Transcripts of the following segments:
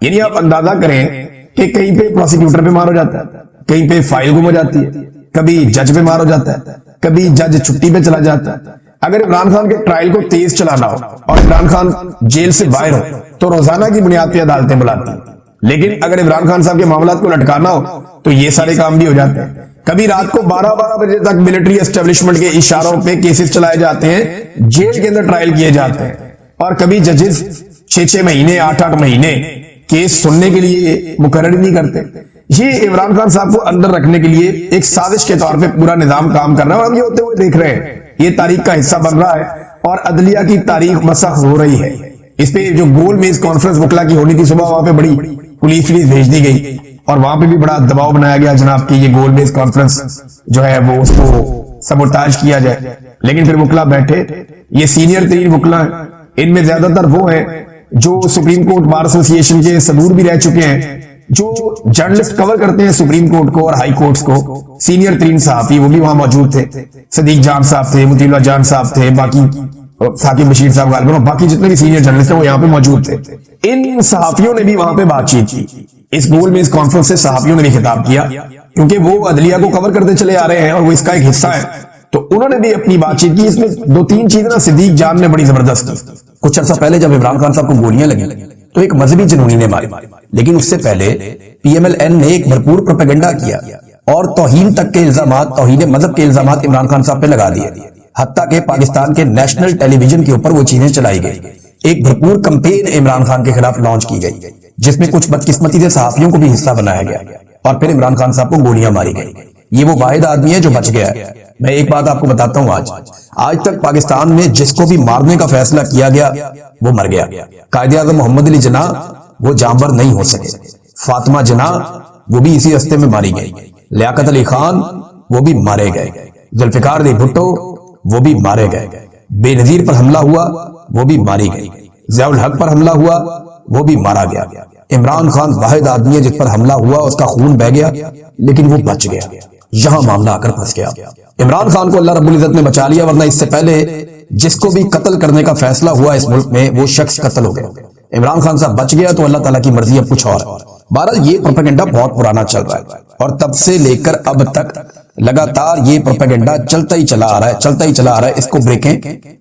یعنی آپ اندازہ کریں کہ کہیں پہ پروسیکیوٹر پہ مار ہو جاتا ہے, کہیں پہ فائل گم ہو جاتی ہے, کبھی جج پہ مار ہو جاتا ہے, کبھی جج چھٹی پہ چلا جاتا ہے. اگر عمران خان کے ٹرائل کو تیز چلانا ہو اور عمران خان جیل سے باہر ہو تو روزانہ کی بنیاد پہ عدالتیں بلاتی ہیں. لیکن اگر عمران خان صاحب کے معاملات کو لٹکانا ہو تو یہ سارے کام بھی ہو جاتے ہیں. کبھی رات کو 12 بجے تک ملٹری اسٹیبلشمنٹ کے اشاروں پہ کیسز چلائے جاتے ہیں, جیل کے اندر ٹرائل کیے جاتے ہیں, اور کبھی ججز 6 مہینے 8 مہینے کیس سننے کے لیے مقرر نہیں کرتے. یہ عمران خان صاحب کو اندر رکھنے کے لیے ایک سازش کے طور پہ پورا نظام کام کر رہا ہے, اور ہم یہ ہوتے ہوئے دیکھ رہے ہیں. یہ تاریخ کا حصہ بن رہا ہے اور عدلیہ کی تاریخ مسخ ہو رہی ہے. اس پہ جو گول میز کانفرنس وکلا کی ہونی تھی صبح, وہاں پہ بڑی پولیس بھیج دی گئی اور وہاں پہ بھی بڑا دباؤ بنایا گیا جناب کہ یہ گول میز کانفرنس جو ہے وہ اس کو سبوٹاج کیا جائے. لیکن پھر وکلا بیٹھے, یہ سینئر ترین وکلا ہیں, ان میں زیادہ تر وہ ہیں جو سپریم کورٹ بار ایسوسی ایشن کے صدور بھی رہ چکے ہیں, جو جرنلسٹ کور کرتے ہیں سپریم کورٹ کو اور ہائی کورٹس کو. سینئر ترین صحافی وہ بھی وہاں موجود تھے, صدیق جان صاحب تھے, مطیع اللہ جان صاحب تھے, باقی ثاقب بشیر صاحب غالباً, باقی جتنے بھی سینئر جرنلسٹ ہیں وہ یہاں پہ موجود تھے. ان صحافیوں نے بھی وہاں پہ بات چیت کی. اس گول میز کانفرنس سے صحافیوں نے بھی خطاب کیا کیونکہ وہ عدلیہ کو کور کرتے چلے آ رہے ہیں اور وہ اس کا ایک حصہ ہے, تو انہوں نے بھی اپنی بات چیت کی. اس میں 2-3 چیزیں نا صدیق جان نے بڑی زبردست کی. کچھ عرصہ پہلے جب عمران خان صاحب کو گولیاں لگی تو ایک مذہبی جنونی نے ماری, لیکن اس سے پہلے پی ایم ایل این نے ایک بھرپور پروپیگنڈا کیا اور توہین تک کے الزامات, توہین مذہب کے الزامات عمران خان صاحب پہ لگا دیے. حتیٰ کہ پاکستان کے نیشنل ٹیلی ویژن کے اوپر وہ چیزیں چلائی گئی. ایک بھرپور کمپین عمران خان کے خلاف لانچ کی گئی جس میں کچھ بدقسمتی سے صحافیوں کو بھی حصہ بنایا گیا اور پھر عمران خان صاحب کو گولیاں ماری گئی. یہ وہ واحد آدمی ہے جو بچ گیا ہے. میں ایک بات آپ کو بتاتا ہوں, آج تک پاکستان میں جس کو بھی مارنے کا فیصلہ کیا گیا وہ مر گیا. قائد اعظم محمد علی جناح وہ جانور نہیں ہو سکے, فاطمہ جناح وہ بھی اسی رستے میں ماری گئی, لیاقت علی خان وہ بھی مارے گئے, ذوالفقار علی بھٹو وہ بھی مارے گئے, بے نظیر پر حملہ ہوا وہ بھی ماری گئی, ضیاء الحق پر حملہ ہوا وہ بھی مارا گیا. عمران خان واحد آدمی ہے جس پر حملہ ہوا, اس کا خون بہ گیا لیکن وہ بچ گیا. یہاں معاملہ آ کر پھنس گیا. عمران خان کو اللہ رب العزت نے بچا لیا, ورنہ اس سے پہلے جس کو بھی قتل کرنے کا فیصلہ ہوا اس ملک میں وہ شخص قتل ہو گیا. عمران خان صاحب بچ گیا تو اللہ تعالیٰ کی مرضی اب کچھ اور. بہرحال یہ پروپیگنڈا بہت پرانا چل رہا ہے اور تب سے لے کر اب تک لگاتار یہ پروپیگنڈا چلتا ہی چلا آ رہا ہے, اس کو بریکیں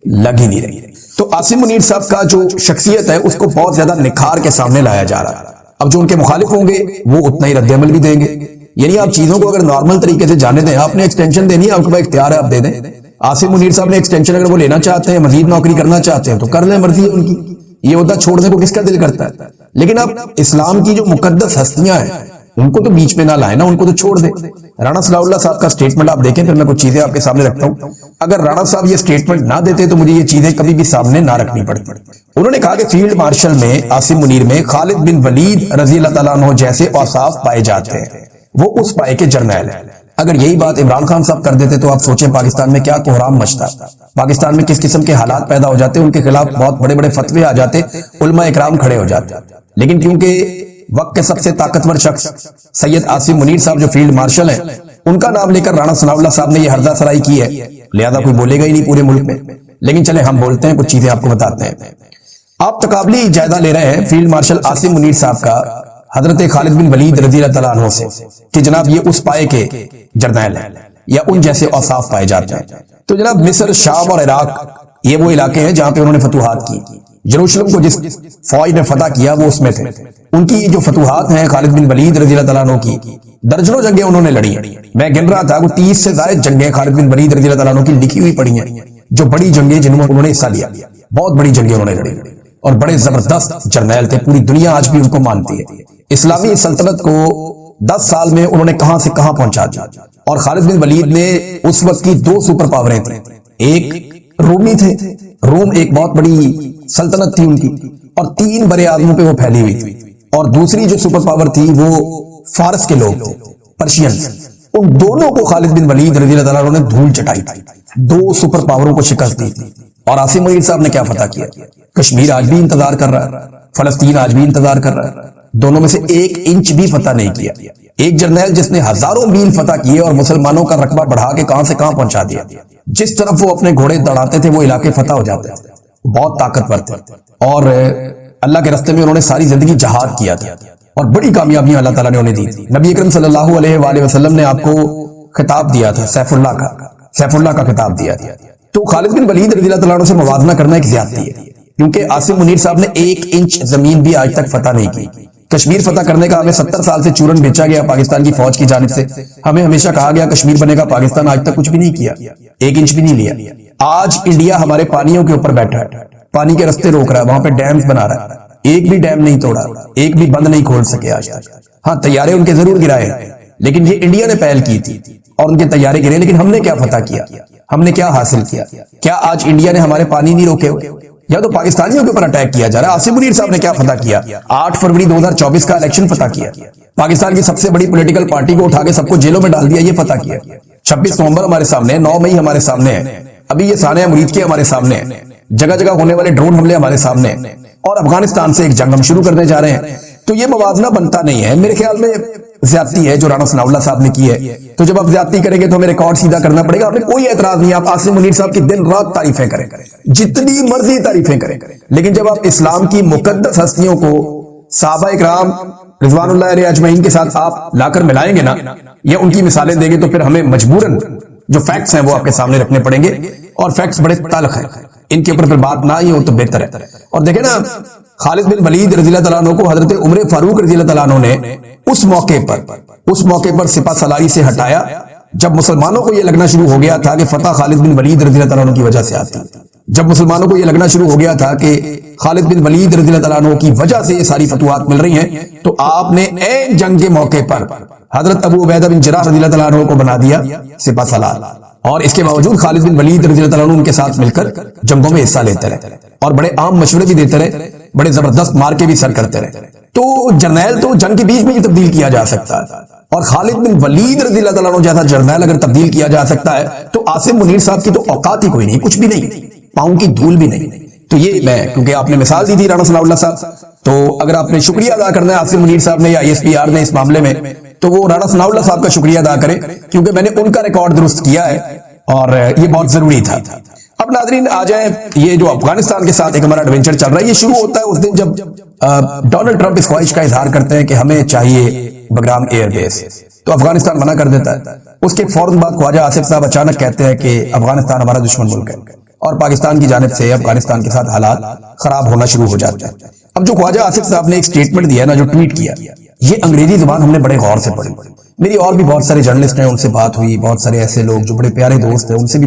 لگ ہی نہیں رہی. تو عاصم منیر صاحب کا جو شخصیت ہے اس کو بہت زیادہ نکھار کے سامنے لایا جا رہا ہے. اب جو ان کے مخالف ہوں گے وہ اتنا ہی رد عمل بھی دیں گے. یعنی آپ چیزوں کو اگر نارمل طریقے سے جانے دیں, آپ نے ایکسٹینشن دینی ہے, آپ کے پاس اختیار ہے, آپ دے دیں. عاصم منیر صاحب نے ایکسٹینشن اگر وہ لینا چاہتے ہیں, مزید نوکری کرنا چاہتے ہیں تو کر لیں, مرضی ہے ان کی. یہ عہدہ چھوڑنے کو کس کا دل کرتا ہے؟ لیکن اب اسلام کی جو مقدس ہستیاں ہیں ان کو تو بیچ میں نہ لائیں نا, ان کو تو چھوڑ دیں. رانا صلاح اللہ صاحب کا سٹیٹمنٹ آپ دیکھیں, پھر میں کچھ چیزیں آپ کے سامنے رکھتا ہوں. اگر رانا صاحب یہ سٹیٹمنٹ نہ دیتے تو مجھے یہ چیزیں کبھی بھی سامنے نہ رکھنی پڑتی. انہوں نے کہا کہ فیلڈ مارشل میں عاصم منیر میں خالد بن ولید رضی اللہ تعالیٰ عنہ جیسے اوصاف پائے جاتے ہیں, وہ اس پائے کے جرنیل ہیں. اگر یہی بات عمران خان صاحب کر دیتے تو آپ سوچیں پاکستان میں کیا کوہرام مچتا, پاکستان میں کس قسم کے حالات پیدا ہو جاتے, ان کے خلاف بہت بڑے بڑے فتوے آ جاتے, علماء اکرام کھڑے ہو جاتے. لیکن کیونکہ وقت کے سب سے طاقتور شخص سید عاصم منیر صاحب جو فیلڈ مارشل ہیں, ان کا نام لے کر رانا ثناء اللہ صاحب نے یہ ہردہ سرائی کی ہے, لہذا کوئی بولے گا ہی نہیں پورے ملک میں. لیکن چلے ہم بولتے ہیں, کچھ چیزیں آپ کو بتاتے ہیں. آپ تقابلی جائزہ لے رہے ہیں فیلڈ مارشل عاصم منیر صاحب کا حضرت خالد بن ولید رضی اللہ تعالیٰ عنہ سے کہ جناب یہ اس پائے کے جرنیل ہیں یا ان جیسے اوصاف پائے جاتے ہیں. تو جناب مصر, شام اور عراق یہ وہ علاقے ہیں جہاں پہ انہوں نے فتوحات کی. یروشلم کو جس فوج نے فتح کیا وہ اس میں تھے. ان کی جو فتوحات ہیں خالد بن ولید رضی اللہ تعالیٰ عنہ کی, درجنوں جنگیں انہوں نے لڑی. میں گن رہا تھا وہ 30 سے زائد جنگیں خالد بن ولید رضی اللہ تعالیٰ عنہ کی لکھی ہوئی پڑی ہیں, جو بڑی جنگیں جن میں انہوں نے حصہ لیا, بہت بڑی جنگیں انہوں نے لڑی اور بڑے زبردست جرنیل تھے. پوری دنیا آج بھی ان کو مانتی ہے. اسلامی سلطنت کو 10 سال میں انہوں نے کہاں سے کہاں پہنچا دیا. اور خالد بن ولید نے اس وقت کی 2 سپر پاوریں تھیں, ایک رومی تھے, روم ایک بہت بڑی سلطنت تھی ان کی اور 3 برے اعظموں پہ وہ پھیلی ہوئی تھی, اور دوسری جو سپر پاور تھی وہ فارس کے لوگ تھے, پرشینز. ان دونوں کو خالد بن ولید رضی اللہ تعالیٰ عنہ نے دھول چٹائی تھی, 2 سپر پاوروں کو شکست دی تھی. اور عاصم منیر صاحب نے کیا فتح کیا؟ کشمیر آج بھی انتظار کر رہا ہے, فلسطین آج بھی انتظار کر رہا ہے, دونوں میں سے 1 انچ بھی فتح نہیں کیا. ایک جرنیل جس نے ہزاروں میل فتح کیے اور مسلمانوں کا رقبہ بڑھا کے کہاں سے کہاں پہنچا دیا. جس طرف وہ اپنے گھوڑے دوڑاتے تھے وہ علاقے فتح ہو جاتے تھے, بہت طاقتور تھے. اور اللہ کے راستے میں انہوں نے ساری زندگی جہاد کیا تھا اور بڑی کامیابیاں اللہ تعالیٰ نے انہیں دی تھی. نبی اکرم صلی اللہ علیہ وآلہ وسلم نے آپ کو خطاب دیا تھا سیف اللہ کا خطاب دیا تھا. تو خالد بن ولید رضی اللہ تعالیٰ عنہ سے موازنہ کرنا ایک زیادتی ہے، کیونکہ عاصم منیر صاحب نے 1 انچ زمین بھی آج تک فتح نہیں کی. کشمیر فتح کرنے کا ہمیں 70 سال سے چورن بیچا گیا پاکستان کی فوج کی جانب سے. ہمیں ہمیشہ کہا گیا کشمیر بنے گا، پاکستان آج تک کچھ بھی نہیں کیا، 1 انچ بھی نہیں لیا. آج انڈیا ہمارے پانیوں کے اوپر بیٹھا ہے، پانی کے رستے روک رہا ہے، وہاں پہ ڈیمز بنا رہا ہے، ایک بھی ڈیم نہیں توڑا، ایک بھی بند نہیں کھول سکے آج تک. ہاں طیارے ان کے ضرور گرائے ہیں، لیکن یہ انڈیا نے پہل کی تھی اور ان کے طیارے گرے. لیکن ہم نے کیا فتح کیا، ہم نے کیا حاصل کیا؟ کیا آج انڈیا نے ہمارے پانی نہیں روکے ہوئے؟ یا تو پاکستانیوں کے اوپر اٹیک کیا جا رہا ہے. عاصم منیر صاحب نے کیا فتح کیا؟ 8 فروری 2024 کا الیکشن فتح کیا، پاکستان کی سب سے بڑی پولیٹیکل پارٹی کو اٹھا کے سب کو جیلوں میں ڈال دیا، یہ فتح کیا. 26 نومبر ہمارے سامنے ہے، 9 مئی ہمارے سامنے ہے، ابھی یہ سانحہ مرید کے ہمارے سامنے ہے، جگہ جگہ ہونے والے ڈرون حملے ہمارے سامنے ہیں، اور افغانستان سے ایک جنگ ہم شروع کرنے جا رہے ہیں. تو یہ موازنہ بنتا نہیں ہے. میرے خیال میں زیادتی ہے جو رانا ثناء اللہ صاحب نے کی ہے. تو جب آپ زیادتی کریں گے تو ہمیں ریکارڈ سیدھا کرنا پڑے گا. ہمیں کوئی اعتراض نہیں، آپ عاصم منیر صاحب کی دن رات تعریفیں کریں، جتنی مرضی تعریفیں کریں، لیکن جب آپ اسلام کی مقدس ہستیوں کو صحابہ اکرام رضوان اللہ علیہ اجمعین کے ساتھ آپ لا کر ملائیں گے نا، یا ان کی مثالیں دیں گے، تو پھر ہمیں مجبوراً جو فیکٹس ہیں وہ آپ کے سامنے رکھنے پڑیں گے، اور فیکٹس بڑے تلخ ہیں، ان کے اوپر پھر بات نہ ہی ہو تو بہتر ہے. اور دیکھیں نا، خالد بن ولید رضی اللہ تعالیٰ عنہ کو حضرت عمر فاروق رضی اللہ تعالیٰ عنہ نے اس موقع پر سپہ سالاری سے ہٹایا جب مسلمانوں کو یہ لگنا شروع ہو گیا تھا کہ فتح خالد بن ولید رضی اللہ تعالیٰ عنہ کی وجہ سے آتی. جب مسلمانوں کو یہ لگنا شروع ہو گیا تھا کہ خالد بن ولید رضی اللہ تعالیٰ عنہ کی وجہ سے یہ ساری فتوحات مل رہی ہیں، تو آپ نے عین جنگ کے موقع پر حضرت ابو عبیدہ بن جراح رضی اللہ تعالیٰ عنہ کو بنا دیا سپہ سالار. اور اس کے باوجود خالد بن ولید رضی اللہ تعالیٰ عنہ ان کے ساتھ مل کر جنگوں میں حصہ لیتے رہے اور بڑے عام مشورے بھی دیتے رہے، بڑے زبردست مار کے بھی سر کرتے رہے. تو جرنیل تو جنگ کے بیچ میں ہی تبدیل کیا جا سکتا ہے، اور خالد بن ولید رضی اللہ تعالیٰ عنہ جیسا جرنیل اگر تبدیل کیا جا سکتا ہے تو عاصم منیر صاحب کی تو اوقات ہی کوئی نہیں، کچھ بھی نہیں، پاؤں کی دھول بھی نہیں. تو یہ میں کیونکہ آپ نے مثال دی تھی رانا ثناء اللہ صاحب، تو اگر آپ نے شکریہ ادا کرنا ہے عاصم منیر صاحب نے یا ISPR نے اس معاملے میں، تو وہ رانا ثناء اللہ صاحب کا شکریہ ادا کرے، کیونکہ میں نے ان کا ریکارڈ درست کیا ہے اور یہ بہت ضروری تھا. اب ناظرین آ جائیں، یہ جو افغانستان کے ساتھ ایک ہمارا ایڈونچر چل رہا ہے، یہ شروع ہوتا ہے اس دن جب ڈونلڈ ٹرمپ اس خواہش کا اظہار کرتے ہیں کہ ہمیں چاہیے بگرام ایئر بیس، تو افغانستان منع کر دیتا ہے. اس کے فوراً بعد خواجہ آصف صاحب اچانک کہتے ہیں کہ افغانستان ہمارا دشمن ملک ہے، اور پاکستان کی جانب سے افغانستان کے ساتھ حالات خراب ہونا شروع ہو جاتے ہیں. اب جو خواجہ آصف صاحب نے ایک سٹیٹمنٹ دیا نا، جو ٹویٹ کیا، یہ انگریزی زبان ہم نے بڑے غور سے پڑھی. میری اور بھی بہت سارے جرنلسٹ ہیں، ان سے بات ہوئی، بہت سارے ایسے لوگ جو بڑے پیارے دوست ہیں، ان سے بھی